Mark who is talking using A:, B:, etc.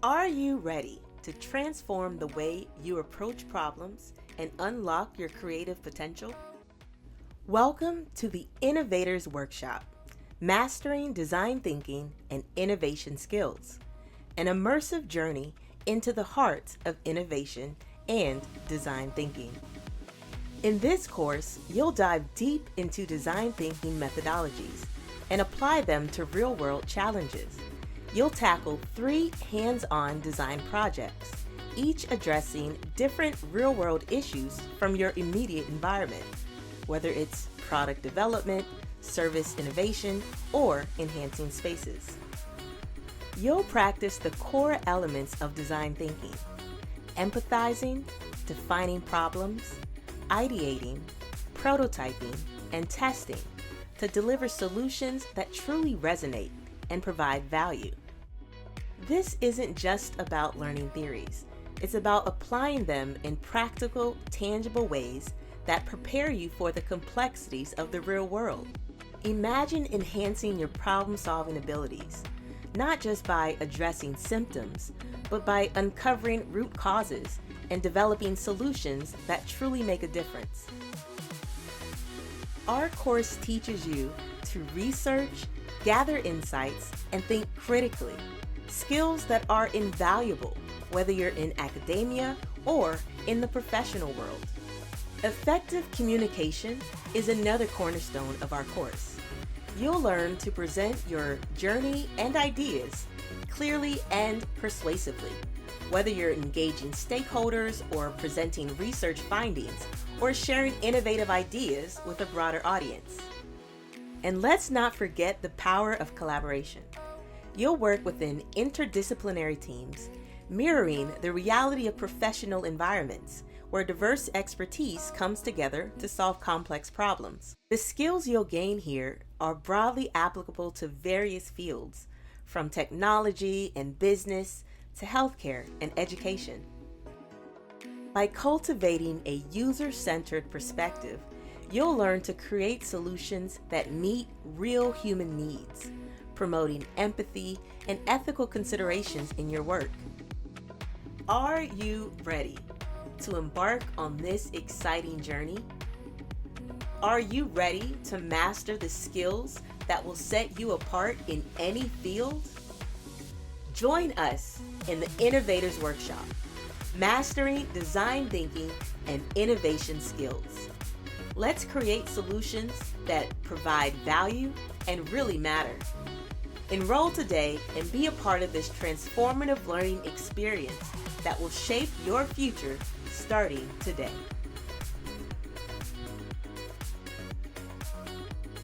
A: Are you ready to transform the way you approach problems and unlock your creative potential? Welcome to the Innovators Workshop, Mastering Design Thinking and Innovation Skills, an immersive journey into the heart of innovation and design thinking. In this course, you'll dive deep into design thinking methodologies and apply them to real-world challenges. You'll tackle 3 hands-on design projects, each addressing different real-world issues from your immediate environment, whether it's product development, service innovation, or enhancing spaces. You'll practice the core elements of design thinking: empathizing, defining problems, ideating, prototyping, and testing to deliver solutions that truly resonate and provide value. This isn't just about learning theories. It's about applying them in practical, tangible ways that prepare you for the complexities of the real world. Imagine enhancing your problem-solving abilities, not just by addressing symptoms, but by uncovering root causes and developing solutions that truly make a difference. Our course teaches you to research, gather insights, and think critically, skills that are invaluable whether you're in academia or in the professional world. Effective communication is another cornerstone of our course. You'll learn to present your journey and ideas clearly and persuasively, whether you're engaging stakeholders or presenting research findings or sharing innovative ideas with a broader audience. And let's not forget the power of collaboration. You'll work within interdisciplinary teams, mirroring the reality of professional environments where diverse expertise comes together to solve complex problems. The skills you'll gain here are broadly applicable to various fields, from technology and business to healthcare and education. By cultivating a user-centered perspective, you'll learn to create solutions that meet real human needs, promoting empathy and ethical considerations in your work. Are you ready to embark on this exciting journey? Are you ready to master the skills that will set you apart in any field? Join us in the Innovators Workshop, Mastering Design Thinking and Innovation Skills. Let's create solutions that provide value and really matter. Enroll today and be a part of this transformative learning experience that will shape your future starting today.